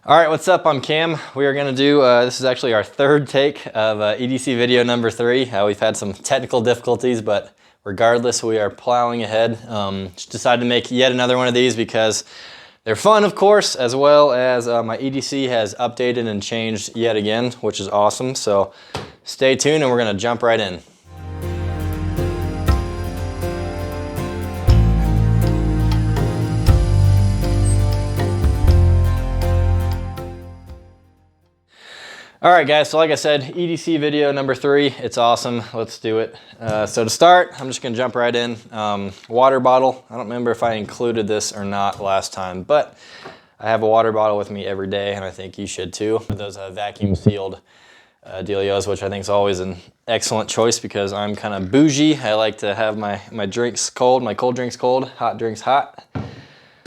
All right, what's up? I'm Cam. We are gonna do, this is actually our third take of EDC video number 3. We've had some technical difficulties, but regardless, we are plowing ahead. Just decided to make yet another one of these because they're fun, of course, as well as my EDC has updated and changed yet again, which is awesome. So stay tuned and we're gonna jump right in. All right, guys, so like I said, EDC video number 3, it's awesome. Let's do it. So to start, I'm just gonna jump right in. Water bottle. I don't remember if I included this or not last time, but I have a water bottle with me every day, and I think you should too. Those vacuum sealed dealios, which I think is always an excellent choice because I'm kind of bougie. I like to have my drinks cold, my cold drinks cold, hot drinks hot.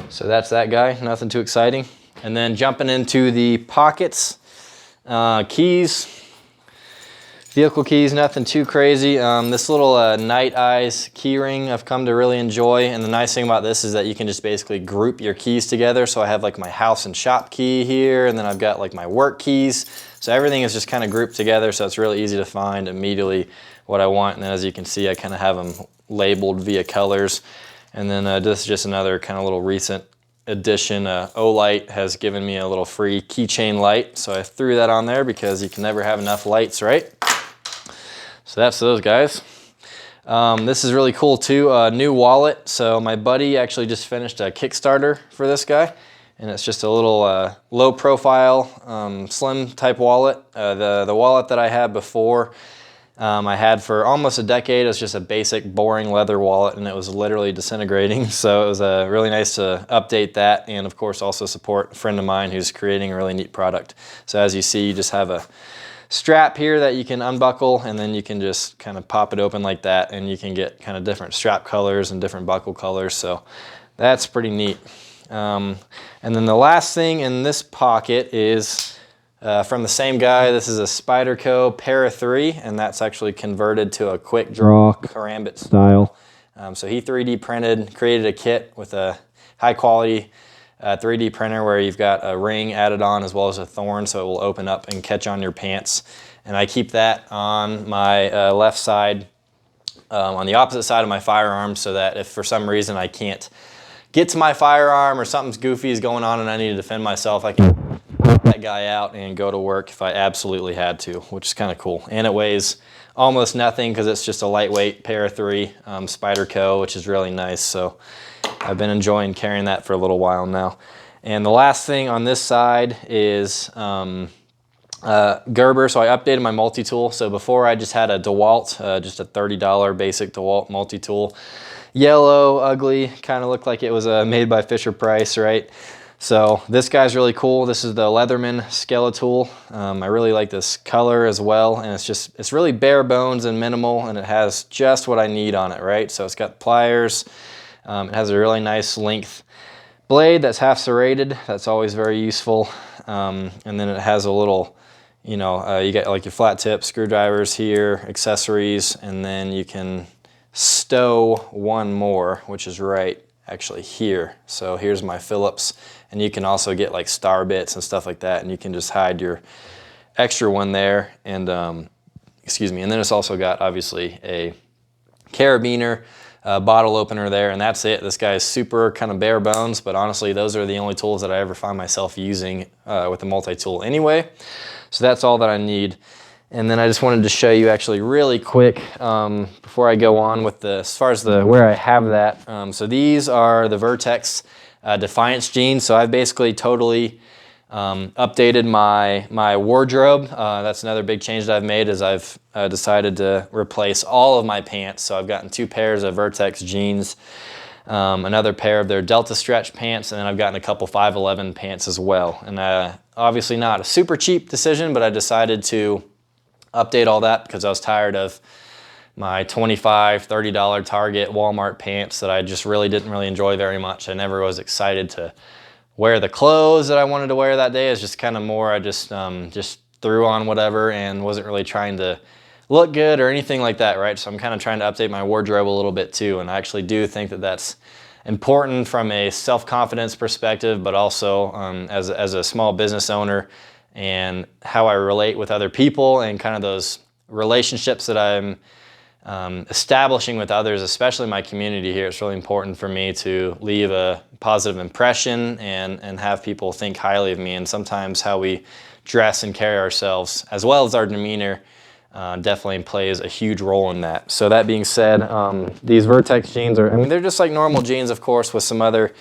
So that's that guy, nothing too exciting. And then jumping into the pockets. Keys, vehicle keys, nothing too crazy. This little Night Eyes key ring I've come to really enjoy, and the nice thing about this is that you can just basically group your keys together. So I have like my house and shop key here, and then I've got like my work keys. So everything is just kind of grouped together, so it's really easy to find immediately what I want. And then as you can see, I kind of have them labeled via colors. And then this is just another kind of little recent addition. Olight has given me a little free keychain light, so I threw that on there because you can never have enough lights, right? So that's those guys. This is really cool too, new wallet. So my buddy actually just finished a Kickstarter for this guy, and it's just a little low profile, slim type wallet. The wallet that I had before, I had for almost a decade. It was just a basic boring leather wallet, and it was literally disintegrating. So it was really nice to update that, and of course also support a friend of mine who's creating a really neat product. So as you see, you just have a strap here that you can unbuckle, and then you can just kind of pop it open like that, and you can get kind of different strap colors and different buckle colors. So that's pretty neat. And then the last thing in this pocket is from the same guy. This is a Spyderco Para 3, and that's actually converted to a quick draw karambit style. So he 3D printed, created a kit with a high quality 3D printer where you've got a ring added on as well as a thorn, so it will open up and catch on your pants. And I keep that on my left side, on the opposite side of my firearm, so that if for some reason I can't get to my firearm or something's goofy is going on and I need to defend myself, I can pop that guy out and go to work if I absolutely had to, which is kind of cool. And it weighs almost nothing because it's just a lightweight Para 3 Spyderco, which is really nice. So I've been enjoying carrying that for a little while now. And the last thing on this side is Gerber. So I updated my multi-tool. So before I just had a DeWalt, just a $30 basic DeWalt multi-tool. Yellow, ugly, kind of looked like it was made by Fisher Price, right? So this guy's really cool. This is the Leatherman Skeletool. I really like this color as well, and it's really bare bones and minimal, and it has just what I need on it, right? So it's got pliers. It has a really nice length blade that's half serrated. That's always very useful. And then it has a little, you get like your flat tip screwdrivers here, accessories, and then you can stow one more, which is right actually here. So here's my Phillips, and you can also get like star bits and stuff like that, and you can just hide your extra one there. And excuse me, and then it's also got obviously a carabiner, bottle opener there, and that's it. This guy is super kind of bare bones, but honestly those are the only tools that I ever find myself using with a multi-tool anyway. So that's all that I need. And then I just wanted to show you actually really quick before I go on with as far as where I have that. So these are the Vertex Defiance jeans. So I've basically totally updated my wardrobe. That's another big change that I've made, is I've decided to replace all of my pants. So I've gotten 2 pairs of Vertex jeans, another pair of their Delta Stretch pants, and then I've gotten a couple 511 pants as well. And obviously not a super cheap decision, but I decided to update all that because I was tired of my $25, $30 Target, Walmart pants that I just didn't really enjoy very much. I never was excited to wear the clothes that I wanted to wear that day. It's just kind of more, I just threw on whatever and wasn't really trying to look good or anything like that, right? So I'm kind of trying to update my wardrobe a little bit too, and I actually do think that that's important from a self-confidence perspective, but also as a small business owner, and how I relate with other people and kind of those relationships that I'm establishing with others, especially my community here. It's really important for me to leave a positive impression and have people think highly of me. And sometimes how we dress and carry ourselves, as well as our demeanor, definitely plays a huge role in that. So that being said, these Vertex jeans are, I mean, they're just like normal jeans, of course, with some other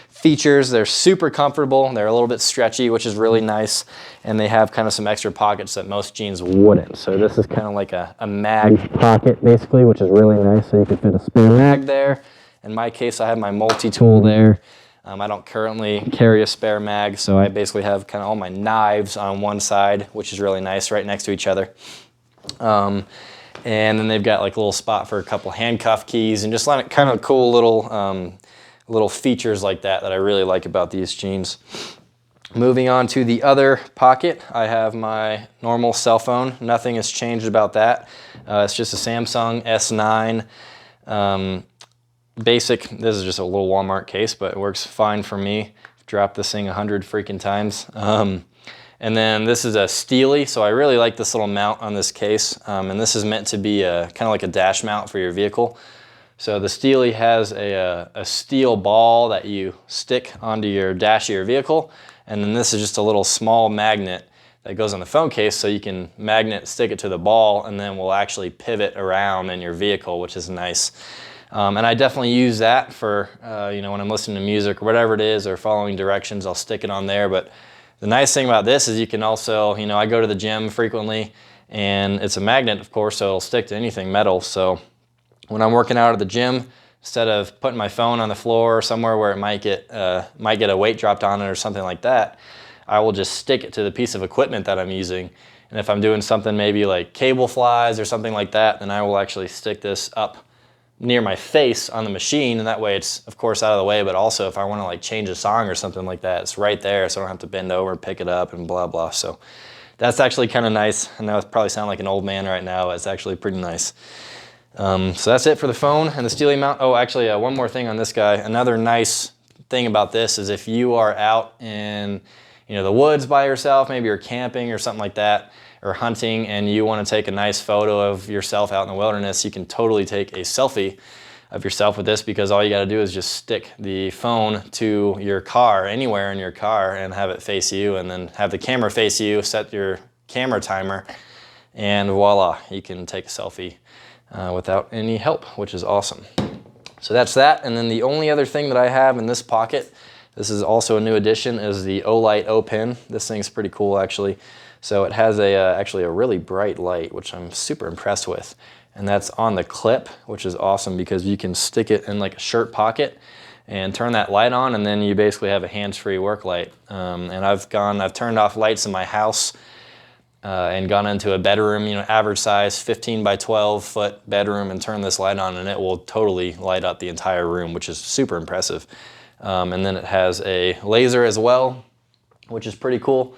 features. They're super comfortable. They're a little bit stretchy, which is really nice. And they have kind of some extra pockets that most jeans wouldn't. So this is kind of like a mag pocket, basically, which is really nice. So you can fit a spare mag there. In my case, I have my multi-tool there. I don't currently carry a spare mag, so I basically have kind of all my knives on one side, which is really nice, right next to each other. And then they've got like a little spot for a couple handcuff keys and just like kind of cool little features like that I really like about these jeans. Moving on to the other pocket, I have my normal cell phone. Nothing has changed about that. It's just a Samsung S9 basic. This is just a little Walmart case, but it works fine for me. I've dropped this thing 100 freaking times. And then this is a Steely, so I really like this little mount on this case. And this is meant to be kind of like a dash mount for your vehicle. So the Steely has a steel ball that you stick onto your dash of your vehicle. And then this is just a little small magnet that goes on the phone case, so you can stick it to the ball, and then will actually pivot around in your vehicle, which is nice. And I definitely use that for, you know, when I'm listening to music or whatever it is, or following directions, I'll stick it on there. But the nice thing about this is you can also, you know, I go to the gym frequently, and it's a magnet, of course, so it'll stick to anything metal. So when I'm working out at the gym, instead of putting my phone on the floor or somewhere where it might get a weight dropped on it or something like that, I will just stick it to the piece of equipment that I'm using. And if I'm doing something maybe like cable flies or something like that, then I will actually stick this up near my face on the machine, and that way it's of course out of the way, but also if I want to like change a song or something like that, it's right there, so I don't have to bend over and pick it up and blah blah. So that's actually kind of nice. I know it probably sound like an old man right now, but it's actually pretty nice. So that's it for the phone and the Steely mount. Oh, actually, one more thing on this guy. Another nice thing about this is if you are out in, you know, the woods by yourself, maybe you're camping or something like that, or hunting, and you want to take a nice photo of yourself out in the wilderness, you can totally take a selfie of yourself with this, because all you got to do is just stick the phone to your car, anywhere in your car, and have it face you, and then have the camera face you, set your camera timer, and voila, you can take a selfie without any help, which is awesome. So that's that. And then the only other thing that I have in this pocket, this is also a new addition, is the Olight O-Pen. This thing's pretty cool, actually. So it has actually a really bright light, which I'm super impressed with. And that's on the clip, which is awesome because you can stick it in like a shirt pocket and turn that light on, and then you basically have a hands-free work light. And I've turned off lights in my house and gone into a bedroom, you know, average size 15 by 12 foot bedroom, and turn this light on, and it will totally light up the entire room, which is super impressive. And then it has a laser as well, which is pretty cool.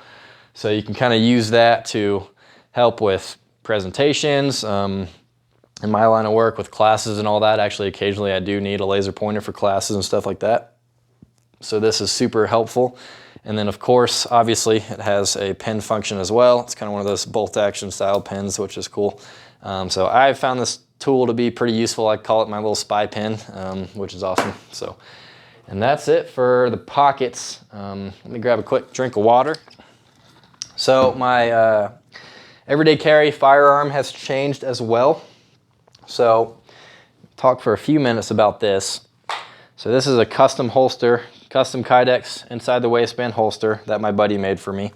So you can kind of use that to help with presentations. In my line of work with classes and all that, actually occasionally I do need a laser pointer for classes and stuff like that. So this is super helpful. And then of course, obviously it has a pen function as well. It's kind of one of those bolt action style pens, which is cool. So I found this tool to be pretty useful. I call it my little spy pen, which is awesome. So, and that's it for the pockets. Let me grab a quick drink of water. So my everyday carry firearm has changed as well. So talk for a few minutes about this. So this is a custom holster, custom Kydex inside the waistband holster that my buddy made for me.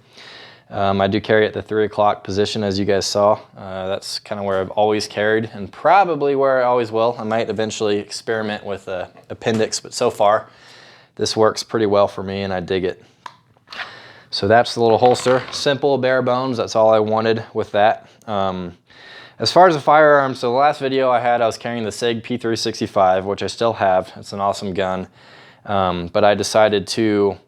I do carry at the 3 o'clock position, as you guys saw. That's kind of where I've always carried, and probably where I always will. I might eventually experiment with an appendix, but so far this works pretty well for me and I dig it. So that's the little holster, simple, bare bones. That's all I wanted with that. As far as the firearm, so the last video I was carrying the SIG P365, which I still have. It's an awesome gun. But I decided to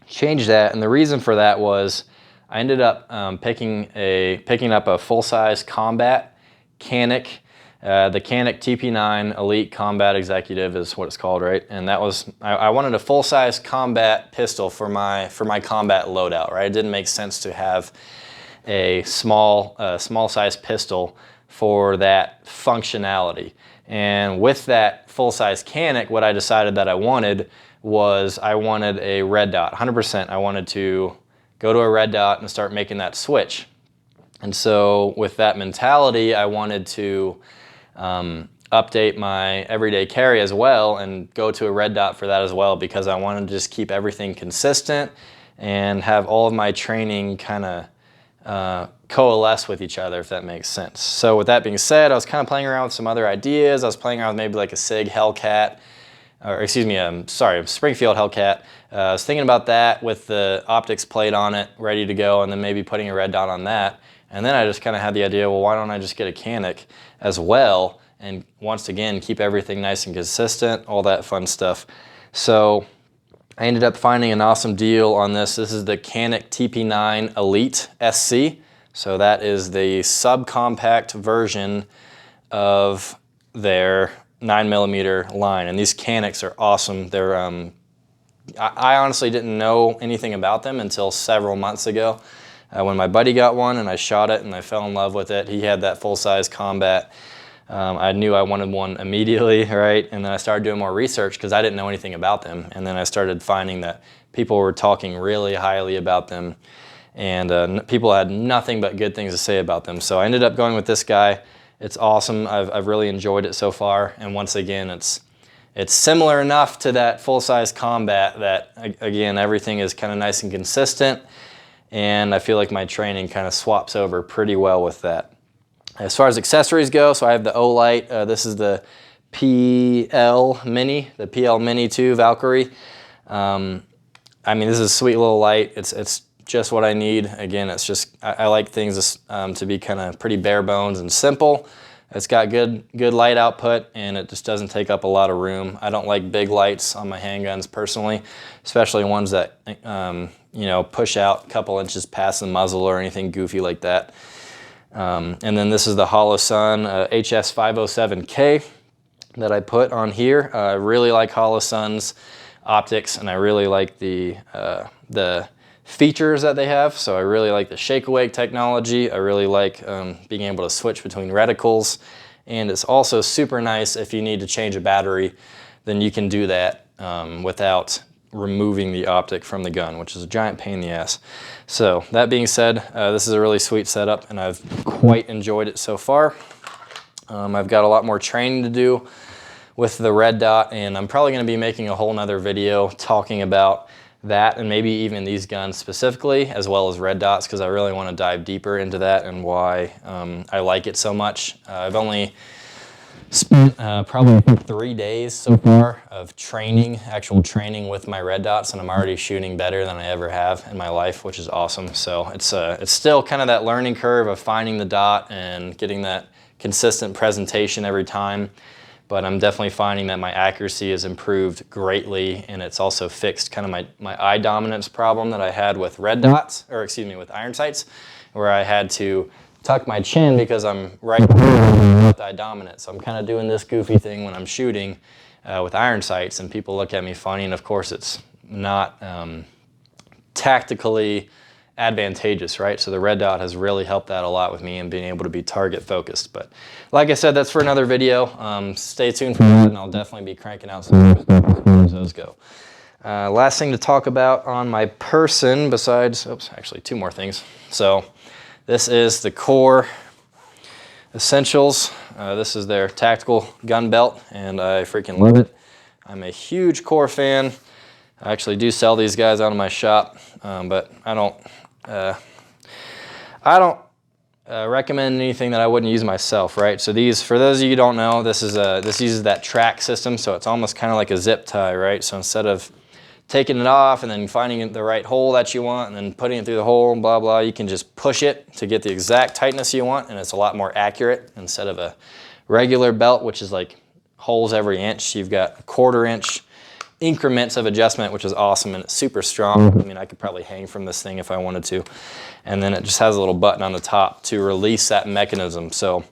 change that, and the reason for that was I ended up picking up a full-size combat Canic The Canik TP9 Elite Combat Executive is what it's called, right? And that was, I wanted a full-size combat pistol for my combat loadout, right? It didn't make sense to have a small size pistol for that functionality. And with that full-size Canik, what I decided that I wanted was I wanted a red dot, 100%. I wanted to go to a red dot and start making that switch. And so with that mentality, I wanted to update my everyday carry as well and go to a red dot for that as well, because I wanted to just keep everything consistent and have all of my training kind of coalesce with each other, if that makes sense. So with that being said, I was kind of playing around with some other ideas. I was playing around with maybe like a SIG Hellcat, or excuse me, Springfield Hellcat. I was thinking about that with the optics plate on it, ready to go, and then maybe putting a red dot on that. And then I just kind of had the idea, well, why don't I just get a Canik as well, and once again, keep everything nice and consistent, all that fun stuff. So I ended up finding an awesome deal on this. This is the Canik TP9 Elite SC. So that is the subcompact version of their 9mm line. And these Caniks are awesome. They're, I honestly didn't know anything about them until several months ago. When my buddy got one and I shot it and I fell in love with it. He had that full-size combat. I knew I wanted one immediately, right? And then I started doing more research because I didn't know anything about them. And then I started finding that people were talking really highly about them, and people had nothing but good things to say about them. So I ended up going with this guy. It's awesome. I've really enjoyed it so far. And once again, it's similar enough to that full-size combat that, again, everything is kind of nice and consistent. And I feel like my training kind of swaps over pretty well with that. As far as accessories go, so I have the Olight. This is the PL Mini, the PL Mini 2 Valkyrie. I mean, this is a sweet little light. It's just what I need. Again, it's just, I like things to be kind of pretty bare bones and simple. It's got good light output, and it just doesn't take up a lot of room. I don't like big lights on my handguns personally, especially ones that you know, push out a couple inches past the muzzle or anything goofy like that. And then this is the Holosun HS507K that I put on here. I really like Holosun's optics, and I really like the features that they have. So I really like the shake awake technology. I really like being able to switch between reticles, and it's also super nice if you need to change a battery, then you can do that without removing the optic from the gun, which is a giant pain in the ass. So that being said, this is a really sweet setup, and I've quite enjoyed it so far. I've got a lot more training to do with the red dot, and I'm probably going to be making a whole nother video talking about that, and maybe even these guns specifically, as well as red dots, because I really want to dive deeper into that and why I like it so much. I've only spent probably 3 days so far of training, actual training with my red dots, and I'm already shooting better than I ever have in my life, which is awesome. So it's still kind of that learning curve of finding the dot and getting that consistent presentation every time. But I'm definitely finding that my accuracy has improved greatly, and it's also fixed kind of my eye dominance problem that I had with red dots, or excuse me, with iron sights, where I had to tuck my chin because I'm right left eye dominant. So I'm kind of doing this goofy thing when I'm shooting with iron sights, and people look at me funny, and of course it's not tactically advantageous, right? So the red dot has really helped that a lot with me and being able to be target focused. But like I said, that's for another video. Stay tuned for that, and I'll definitely be cranking out some more stuff as far as those go. Last thing to talk about on my person, besides, oops, actually 2 more things. So this is the Core Essentials. This is their tactical gun belt, and I freaking love it. I'm a huge Core fan. I actually do sell these guys out of my shop, but I don't recommend anything that I wouldn't use myself, right? So these, for those of you who don't know, this uses that track system, so it's almost kind of like a zip tie, right? So instead of taking it off and then finding the right hole that you want and then putting it through the hole and blah, blah, you can just push it to get the exact tightness you want, and it's a lot more accurate. Instead of a regular belt, which is like holes every inch, you've got a 1/4 inch increments of adjustment, which is awesome, and it's super strong. I mean, I could probably hang from this thing if I wanted to. And then it just has a little button on the top to release that mechanism. So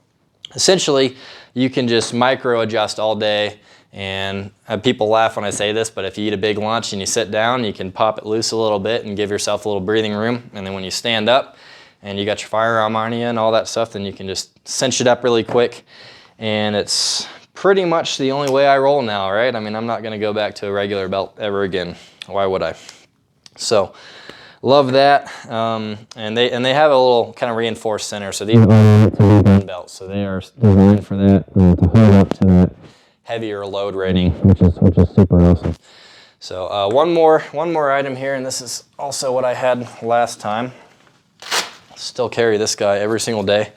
essentially you can just micro adjust all day. And people laugh when I say this, but if you eat a big lunch and you sit down, you can pop it loose a little bit and give yourself a little breathing room. And then when you stand up and you got your firearm on you and all that stuff, then you can just cinch it up really quick. And it's pretty much the only way I roll now, right? I mean, I'm not gonna go back to a regular belt ever again. Why would I? So, love that. And they have a little kind of reinforced center. So these are gun belts. So they are designed for that, to hold up to that heavier load rating, which is super awesome. So one more item here, and this is also what I had last time. Still carry this guy every single day.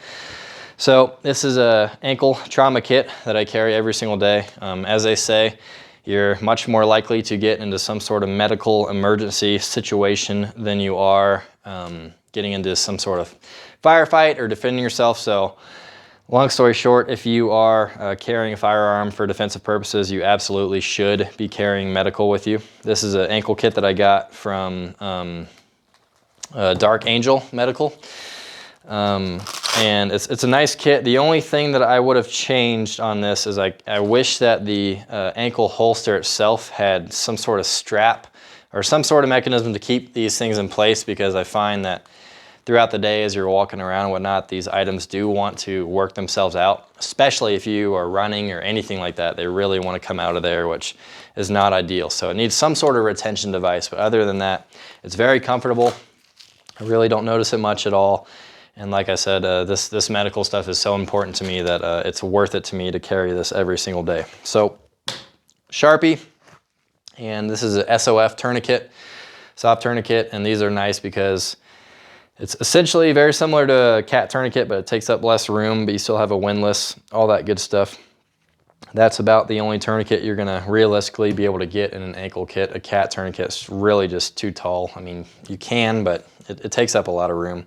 So this is a ankle trauma kit that I carry every single day. As they say, you're much more likely to get into some sort of medical emergency situation than you are getting into some sort of firefight or defending yourself. So long story short, if you are carrying a firearm for defensive purposes, you absolutely should be carrying medical with you. This is an ankle kit that I got from Dark Angel Medical. And it's a nice kit. The only thing that I would have changed on this is I wish that the ankle holster itself had some sort of strap or some sort of mechanism to keep these things in place, because I find that throughout the day as you're walking around and whatnot, these items do want to work themselves out, especially if you are running or anything like that. They really want to come out of there, which is not ideal. So it needs some sort of retention device, but other than that, it's very comfortable. I really don't notice it much at all. And like I said, this medical stuff is so important to me that it's worth it to me to carry this every single day. So Sharpie, and this is a SOF tourniquet, soft tourniquet, and these are nice because it's essentially very similar to a cat tourniquet, but it takes up less room, but you still have a windlass, all that good stuff. That's about the only tourniquet you're gonna realistically be able to get in an ankle kit. A cat tourniquet's really just too tall. I mean, you can, but it takes up a lot of room.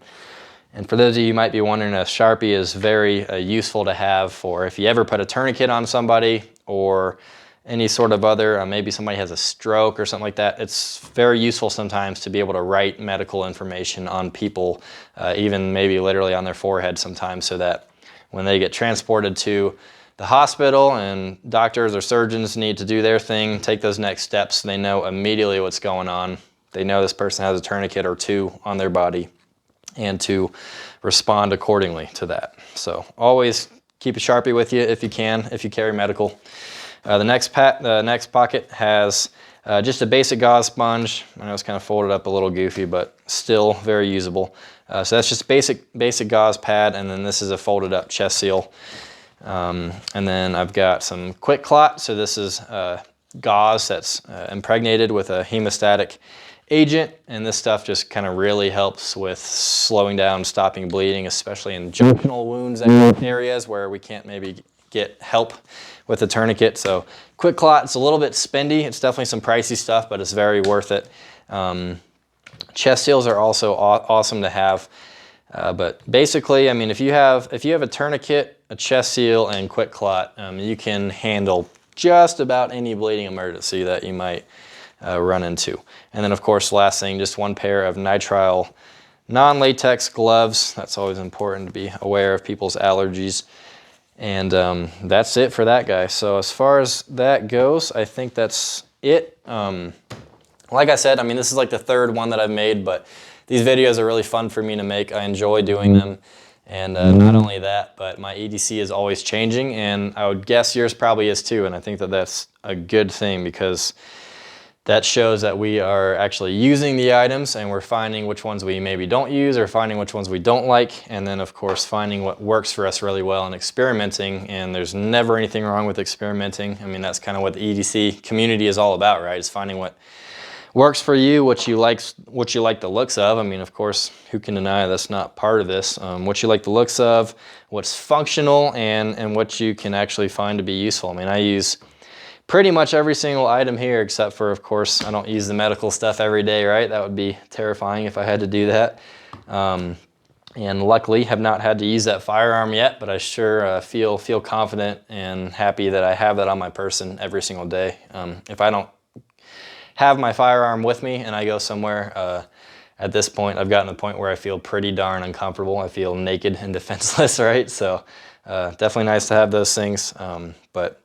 And for those of you who might be wondering, a Sharpie is very useful to have for if you ever put a tourniquet on somebody or any sort of other, maybe somebody has a stroke or something like that. It's very useful sometimes to be able to write medical information on people, even maybe literally on their forehead sometimes, so that when they get transported to the hospital and doctors or surgeons need to do their thing, take those next steps, they know immediately what's going on. They know this person has a tourniquet or two on their body, and to respond accordingly to that. So always keep a Sharpie with you if you can, if you carry medical. The next pocket has just a basic gauze sponge. I know it's kind of folded up a little goofy, but still very usable. So that's just basic gauze pad, and then this is a folded up chest seal. And then I've got some quick clot. So this is gauze that's impregnated with a hemostatic agent, and this stuff just kind of really helps with slowing down, stopping bleeding, especially in junctional wounds areas where we can't maybe get help with a tourniquet. So quick clot, it's a little bit spendy. It's definitely some pricey stuff, but it's very worth it. Chest seals are also awesome to have. But basically, I mean, if you have a tourniquet, a chest seal, and quick clot, you can handle just about any bleeding emergency that you might run into. And then of course, last thing, just one pair of nitrile non-latex gloves. That's always important to be aware of people's allergies. And that's it for that guy. So as far as that goes, I think that's it. Like I said, I mean, this is like the third one that I've made, but these videos are really fun for me to make. I enjoy doing them. And not only that, but my EDC is always changing, and I would guess yours probably is too. And I think that that's a good thing, because that shows that we are actually using the items, and we're finding which ones we maybe don't use, or finding which ones we don't like, and then of course finding what works for us really well and experimenting. And there's never anything wrong with experimenting. I mean, that's kind of what the EDC community is all about, right? It's finding what works for you, what you like the looks of. I mean, of course, who can deny that's not part of this? What you like the looks of, what's functional, and what you can actually find to be useful. I mean, I use pretty much every single item here, except for, of course, I don't use the medical stuff every day, right? That would be terrifying if I had to do that. And luckily have not had to use that firearm yet, but I sure feel confident and happy that I have that on my person every single day. If I don't have my firearm with me and I go somewhere, at this point, I've gotten to the point where I feel pretty darn uncomfortable. I feel naked and defenseless, right? So definitely nice to have those things. But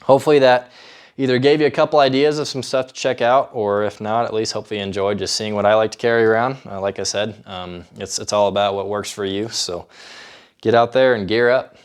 hopefully that either gave you a couple ideas of some stuff to check out, or if not, at least hopefully you enjoyed just seeing what I like to carry around. Like I said, it's all about what works for you. So get out there and gear up.